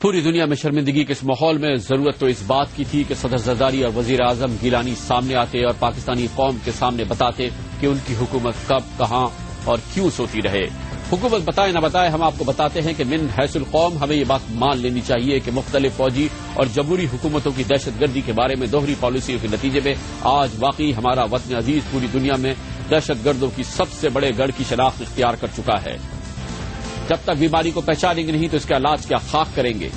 پوری دنیا میں شرمندگی کے اس ماحول میں ضرورت تو اس بات کی تھی کہ صدر زرداری اور وزیر اعظم گیلانی سامنے آتے اور پاکستانی قوم کے سامنے بتاتے کہ ان کی حکومت کب، کہاں اور کیوں سوتی رہے۔ حکومت بتائے نہ بتائے، ہم آپ کو بتاتے ہیں کہ من حیث القوم ہمیں یہ بات مان لینی چاہیے کہ مختلف فوجی اور جمہوری حکومتوں کی دہشت گردی کے بارے میں دوہری پالیسیوں کے نتیجے میں آج واقعی ہمارا وطن عزیز پوری دنیا میں دہشت گردوں کی سب سے بڑے گڑھ کی شناخت اختیار کر چکا ہے۔ جب تک بیماری کو پہچانیں گے نہیں تو اس کا علاج کیا خاک کریں گے؟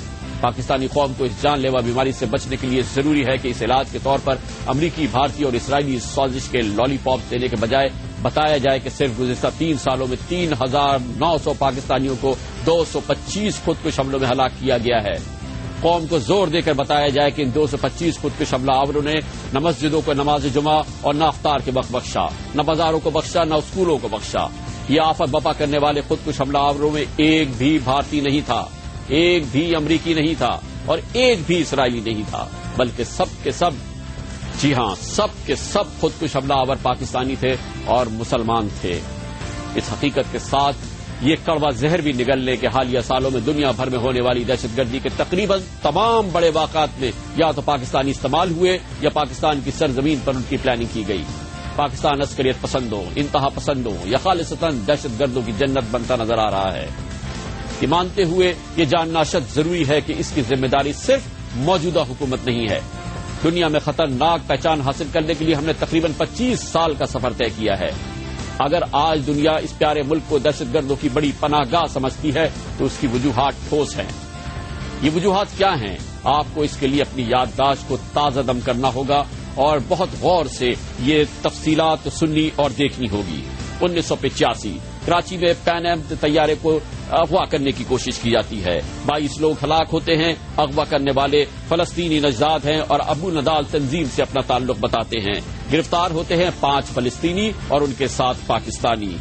پاکستانی قوم کو اس جان لیوا بیماری سے بچنے کے لیے ضروری ہے کہ اس علاج کے طور پر امریکی، بھارتی اور اسرائیلی سازش کے لالی پاپ دینے کے بجائے بتایا جائے کہ صرف گزشتہ 3 سالوں میں 3,900 پاکستانیوں کو 225 خودکش حملوں میں ہلاک کیا گیا ہے۔ قوم کو زور دے کر بتایا جائے کہ ان 225 خودکش حملہ آوروں نے نہ مسجدوں کو نماز جمعہ اور نہ افطار کے وقت بخشا، نہ بازاروں کو بخشا، نہ اسکولوں کو بخشا۔ یہ آفت بپا کرنے والے خودکش حملہ آوروں میں ایک بھی بھارتی نہیں تھا، ایک بھی امریکی نہیں تھا اور ایک بھی اسرائیلی نہیں تھا، بلکہ سب کے سب، جی ہاں، سب کے سب خودکش حملہ آور پاکستانی تھے اور مسلمان تھے۔ اس حقیقت کے ساتھ یہ کڑوا زہر بھی نگلنے کے حالیہ سالوں میں دنیا بھر میں ہونے والی دہشت گردی کے تقریباً تمام بڑے واقعات میں یا تو پاکستانی استعمال ہوئے یا پاکستان کی سرزمین پر ان کی پلاننگ کی گئی۔ پاکستان عسکریت پسندوں، انتہا پسندوں یا خالصتاً دہشت گردوں کی جنت بنتا نظر آ رہا ہے۔ یہ مانتے ہوئے یہ جاننا شد ضروری ہے کہ اس کی ذمہ داری صرف موجودہ حکومت نہیں ہے۔ دنیا میں خطرناک پہچان حاصل کرنے کے لیے ہم نے تقریباً 25 سال کا سفر طے کیا ہے۔ اگر آج دنیا اس پیارے ملک کو دہشت گردوں کی بڑی پناہ گاہ سمجھتی ہے تو اس کی وجوہات ٹھوس ہیں۔ یہ وجوہات کیا ہیں؟ آپ کو اس کے لیے اپنی یادداشت کو تازہ دم کرنا ہوگا اور بہت غور سے یہ تفصیلات سننی اور دیکھنی ہوگی۔ 1985 کراچی میں پین ایم طیارے کو اغوا کرنے کی کوشش کی جاتی ہے، 22 لوگ ہلاک ہوتے ہیں۔ اغوا کرنے والے فلسطینی نژاد ہیں اور ابو نضال تنظیم سے اپنا تعلق بتاتے ہیں۔ گرفتار ہوتے ہیں 5 فلسطینی اور ان کے ساتھ پاکستانی۔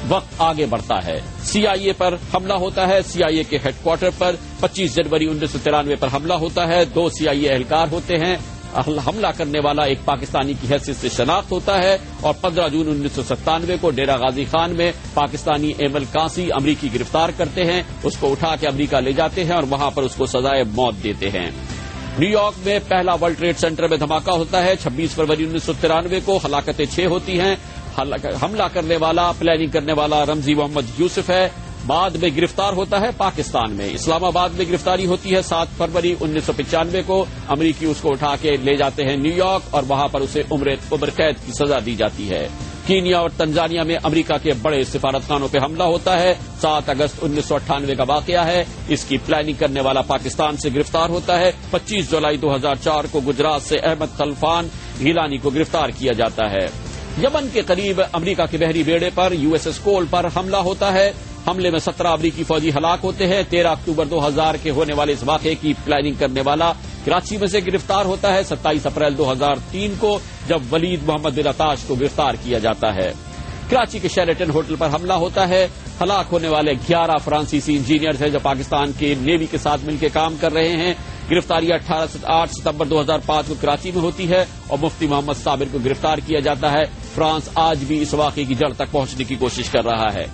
وقت آگے بڑھتا ہے، سی آئی اے پر حملہ ہوتا ہے، سی آئی اے کے ہیڈ کوارٹر پر 25 جنوری 1993 پر حملہ ہوتا ہے، 2 سی آئی اے اہلکار ہوتے ہیں۔ حملہ کرنے والا ایک پاکستانی کی حیثیت سے شناخت ہوتا ہے اور 15 جون 1997 کو ڈیرہ غازی خان میں پاکستانی ایمل کانسی امریکی گرفتار کرتے ہیں، اس کو اٹھا کے امریکہ لے جاتے ہیں اور وہاں پر اس کو سزائے موت دیتے ہیں۔ نیو یارک میں پہلا ورلڈ ٹریڈ سینٹر میں دھماکہ ہوتا ہے، 26 فروری 1993 کو ہلاکتیں 6 ہوتی ہیں۔ حملہ کرنے والا، پلاننگ کرنے والا رمزی محمد یوسف ہے، بعد میں گرفتار ہوتا ہے پاکستان میں۔ اسلام آباد میں گرفتاری ہوتی ہے 7 فروری 1995 کو، امریکی اس کو اٹھا کے لے جاتے ہیں نیو یارک اور وہاں پر اسے عمر قید کی سزا دی جاتی ہے۔ کینیا اور تنزانیہ میں امریکہ کے بڑے سفارتخانوں پہ حملہ ہوتا ہے، 7 اگست 1998 کا واقعہ ہے۔ اس کی پلاننگ کرنے والا پاکستان سے گرفتار ہوتا ہے۔ 25 جولائی 2004 کو گجرات سے احمد خلفان گیلانی کو گرفتار کیا جاتا ہے۔ یمن کے قریب امریکہ کے بحری بیڑے پر یو ایس ایس کول پر حملہ ہوتا ہے، حملے میں 17 امریکی فوجی ہلاک ہوتے ہیں۔ 13 اکتوبر 2000 کے ہونے والے اس واقعے کی پلاننگ کرنے والا کراچی میں سے گرفتار ہوتا ہے۔ 27 اپریل 2003 کو جب ولید محمد بن عطاش کو گرفتار کیا جاتا ہے۔ کراچی کے شیریٹن ہوٹل پر حملہ ہوتا ہے، ہلاک ہونے والے 11 فرانسیسی انجینئرز ہیں جو پاکستان کے نیوی کے ساتھ مل کے کام کر رہے ہیں۔ گرفتاری 8 ستمبر 2005 کو کراچی میں ہوتی ہے اور مفتی محمد صابر کو گرفتار کیا جاتا ہے۔ فرانس آج بھی اس واقعے کی جڑ تک پہنچنے کی کوشش کر رہا ہے۔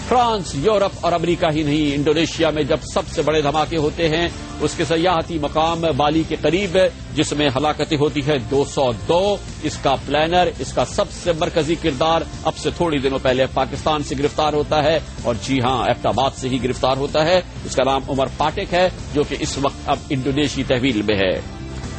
فرانس، یورپ اور امریکہ ہی نہیں، انڈونیشیا میں جب سب سے بڑے دھماکے ہوتے ہیں، اس کے سیاحتی مقام بالی کے قریب جس میں ہلاکتیں ہوتی ہے 202، اس کا پلانر، اس کا سب سے مرکزی کردار اب سے تھوڑی دنوں پہلے پاکستان سے گرفتار ہوتا ہے اور جی ہاں، ایبٹ آباد سے ہی گرفتار ہوتا ہے۔ اس کا نام عمر پاٹک ہے جو کہ اس وقت اب انڈونیشی تحویل میں ہے۔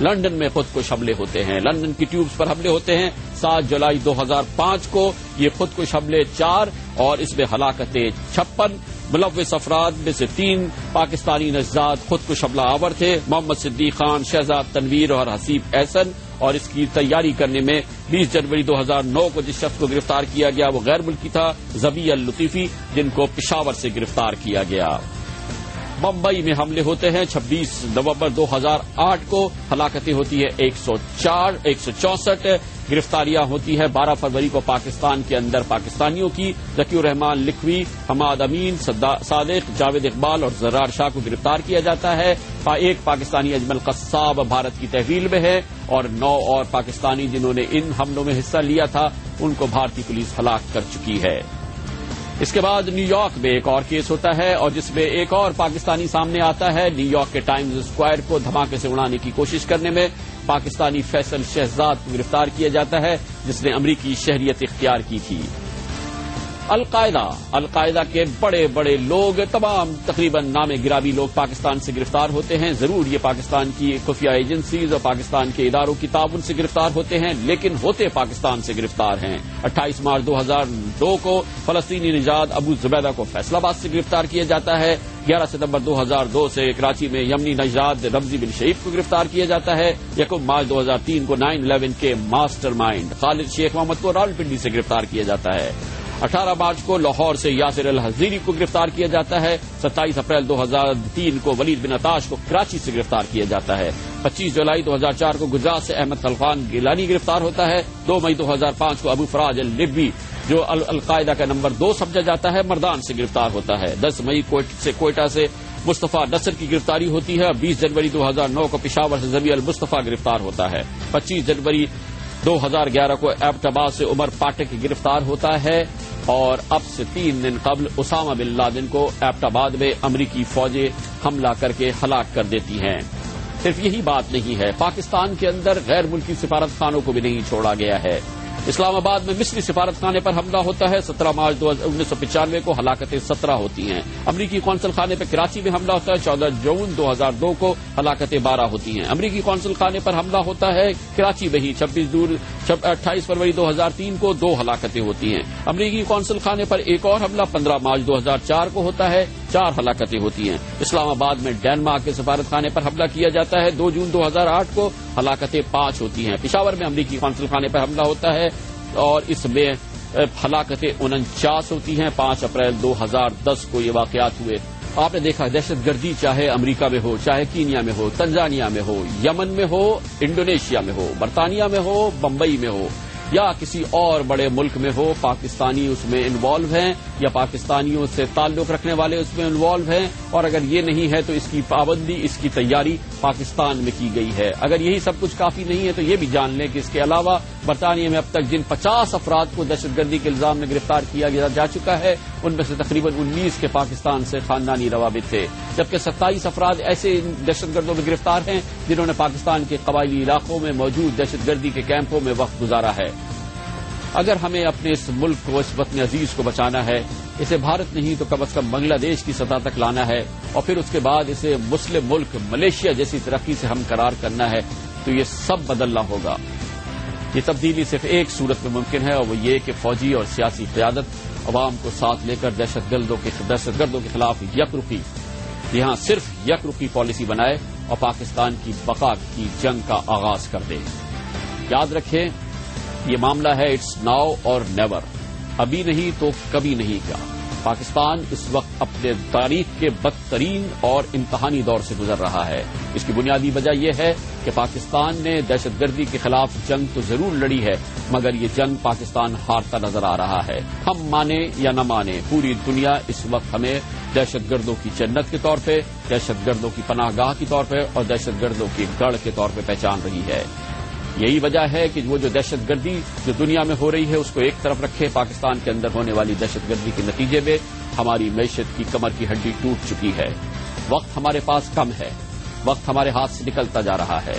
لندن میں خودکش حملے ہوتے ہیں، لندن کی ٹیوبز پر حملے ہوتے ہیں 7 جولائی 2005 کو۔ یہ خودکش حملے 4 اور اس میں ہلاکتیں 56۔ ملوث افراد میں سے 3 پاکستانی نژاد خودکش حملہ آور تھے، محمد صدیق خان، شہزاد تنویر اور حسیب احسن، اور اس کی تیاری کرنے میں 20 جنوری 2009 کو جس شخص کو گرفتار کیا گیا وہ غیر ملکی تھا، ذبیح اللطیفی، جن کو پشاور سے گرفتار کیا گیا۔ ممبئی میں حملے ہوتے ہیں 26 نومبر 2008 کو، ہلاکتیں ہوتی ہے 164، گرفتاریاں ہوتی ہے 12 فروری کو پاکستان کے اندر پاکستانیوں کی، ذکی الرحمان لکھوی، حماد امین، صادق، جاوید اقبال اور زرار شاہ کو گرفتار کیا جاتا ہے۔ ایک پاکستانی اجمل قصاب بھارت کی تحویل میں ہے اور 9 اور پاکستانی جنہوں نے ان حملوں میں حصہ لیا تھا ان کو بھارتی پولیس ہلاک کر چکی ہے۔ اس کے بعد نیو یارک میں ایک اور کیس ہوتا ہے اور جس میں ایک اور پاکستانی سامنے آتا ہے۔ نیو یارک کے ٹائمز اسکوائر کو دھماکے سے اڑانے کی کوشش کرنے میں پاکستانی فیصل شہزاد کو گرفتار کیا جاتا ہے جس نے امریکی شہریت اختیار کی تھی۔ القاعدہ کے بڑے بڑے لوگ، تمام تقریباً نامے گرامی لوگ پاکستان سے گرفتار ہوتے ہیں۔ ضرور یہ پاکستان کی خفیہ ایجنسیز اور پاکستان کے اداروں کی تعاون سے گرفتار ہوتے ہیں، لیکن ہوتے پاکستان سے گرفتار ہیں۔ 28 مارچ 2002 کو فلسطینی نژاد ابو زبیدہ کو فیصل آباد سے گرفتار کیا جاتا ہے۔ 11 ستمبر 2002 سے کراچی میں یمنی نژاد رمزی بن شعیب کو گرفتار کیا جاتا ہے۔ 1 مارچ 2003 کو 9/11 کے ماسٹر مائنڈ خالد شیخ محمد کو راولپنڈی سے گرفتار کیا جاتا ہے۔ 18 مارچ کو لاہور سے یاسر الحزیری کو گرفتار کیا جاتا ہے۔ 27 اپریل 2003 کو ولید بن عطاش کو کراچی سے گرفتار کیا جاتا ہے۔ 25 جولائی 2004 کو گجرات سے احمد خلقان گیلانی گرفتار ہوتا ہے۔ 2 مئی 2005 کو ابو فراج اللیبی جو القاعدہ کا نمبر 2 سمجھا جاتا ہے مردان سے گرفتار ہوتا ہے۔ 10 مئی کوئٹہ سے مصطفیٰ نصر کی گرفتاری ہوتی ہے۔ 20 جنوری 2009 کو پشاور سے ذبیح المصطفیٰ گرفتار ہوتا ہے۔ 25 جنوری 2011 کو ایبٹ آباد سے عمر پاٹک گرفتار ہوتا ہے اور اب سے 3 دن قبل اسامہ بن لادن کو ایبٹ آباد میں امریکی فوجیں حملہ کر کے ہلاک کر دیتی ہیں۔ صرف یہی بات نہیں ہے، پاکستان کے اندر غیر ملکی سفارت خانوں کو بھی نہیں چھوڑا گیا ہے۔ اسلام آباد میں مصری سفارت خانے پر حملہ ہوتا ہے۔ 17 مارچ 1995 کو ہلاکتیں 17 ہوتی ہیں۔ امریکی قونصل خانے پر کراچی میں حملہ ہوتا ہے۔ 14 جون 2002 کو ہلاکتیں 12 ہوتی ہیں۔ امریکی قونصل خانے پر حملہ ہوتا ہے کراچی میں ہی 28 فروری 2003 کو 2 ہلاکتیں ہوتی ہیں۔ امریکی قونصل خانے پر ایک اور حملہ 15 مارچ 2004 کو ہوتا ہے، 4 ہلاکتیں ہوتی ہیں۔ اسلام آباد میں ڈینمارک کے سفارت خانے پر حملہ کیا جاتا ہے 2 جون 2008 کو، ہلاکتیں 5 ہوتی ہیں۔ پشاور میں امریکی قونصل خانے پر حملہ ہوتا ہے اور اس میں ہلاکتیں 49 ہوتی ہیں۔ 5 اپریل 2010 کو یہ واقعات ہوئے۔ آپ نے دیکھا دہشت گردی چاہے امریکہ میں ہو، چاہے کینیا میں ہو، تنزانیہ میں ہو، یمن میں ہو، انڈونیشیا میں ہو، برطانیہ میں ہو، بمبئی میں ہو یا کسی اور بڑے ملک میں ہو، پاکستانی اس میں انوالو ہیں یا پاکستانیوں سے تعلق رکھنے والے اس میں انوالو ہیں، اور اگر یہ نہیں ہے تو اس کی پابندی، اس کی تیاری پاکستان میں کی گئی ہے۔ اگر یہی سب کچھ کافی نہیں ہے تو یہ بھی جان لیں کہ اس کے علاوہ برطانیہ میں اب تک جن 50 افراد کو دہشت گردی کے الزام میں گرفتار کیا جا چکا ہے، ان میں سے تقریباً 19 کے پاکستان سے خاندانی روابط تھے، جبکہ 27 افراد ایسے دہشت گردوں میں گرفتار ہیں جنہوں نے پاکستان کے قبائلی علاقوں میں موجود دہشت گردی کے کیمپوں میں وقت گزارا ہے۔ اگر ہمیں اپنے اس ملک کو، اس وطن عزیز کو بچانا ہے، اسے بھارت نہیں تو کم از کم بنگلہ دیش کی سطح تک لانا ہے اور پھر اس کے بعد اسے مسلم ملک ملیشیا جیسی ترقی سے ہمکنار کرنا ہے، تو یہ سب بدلنا ہوگا۔ یہ تبدیلی صرف ایک صورت میں ممکن ہے اور وہ یہ کہ فوجی اور سیاسی قیادت عوام کو ساتھ لے کر دہشت گردوں کے خلاف یہاں صرف یک رخی پالیسی بنائے اور پاکستان کی بقا کی جنگ کا آغاز کر دے۔ یاد رکھیں، یہ معاملہ ہے اٹس ناؤ اور نیور، ابھی نہیں تو کبھی نہیں کا۔ پاکستان اس وقت اپنے تاریخ کے بدترین اور امتحانی دور سے گزر رہا ہے۔ اس کی بنیادی وجہ یہ ہے کہ پاکستان نے دہشت گردی کے خلاف جنگ تو ضرور لڑی ہے، مگر یہ جنگ پاکستان ہارتا نظر آ رہا ہے۔ ہم مانے یا نہ مانے، پوری دنیا اس وقت ہمیں دہشت گردوں کی جنت کے طور پہ، دہشت گردوں کی پناہ گاہ کے طور پہ اور دہشت گردوں کی گڑھ کے طور پہ پہچان رہی ہے۔ یہی وجہ ہے کہ وہ جو دہشت گردی جو دنیا میں ہو رہی ہے اس کو ایک طرف رکھے، پاکستان کے اندر ہونے والی دہشت گردی کے نتیجے میں ہماری معیشت کی کمر کی ہڈی ٹوٹ چکی ہے۔ وقت ہمارے پاس کم ہے، وقت ہمارے ہاتھ سے نکلتا جا رہا ہے۔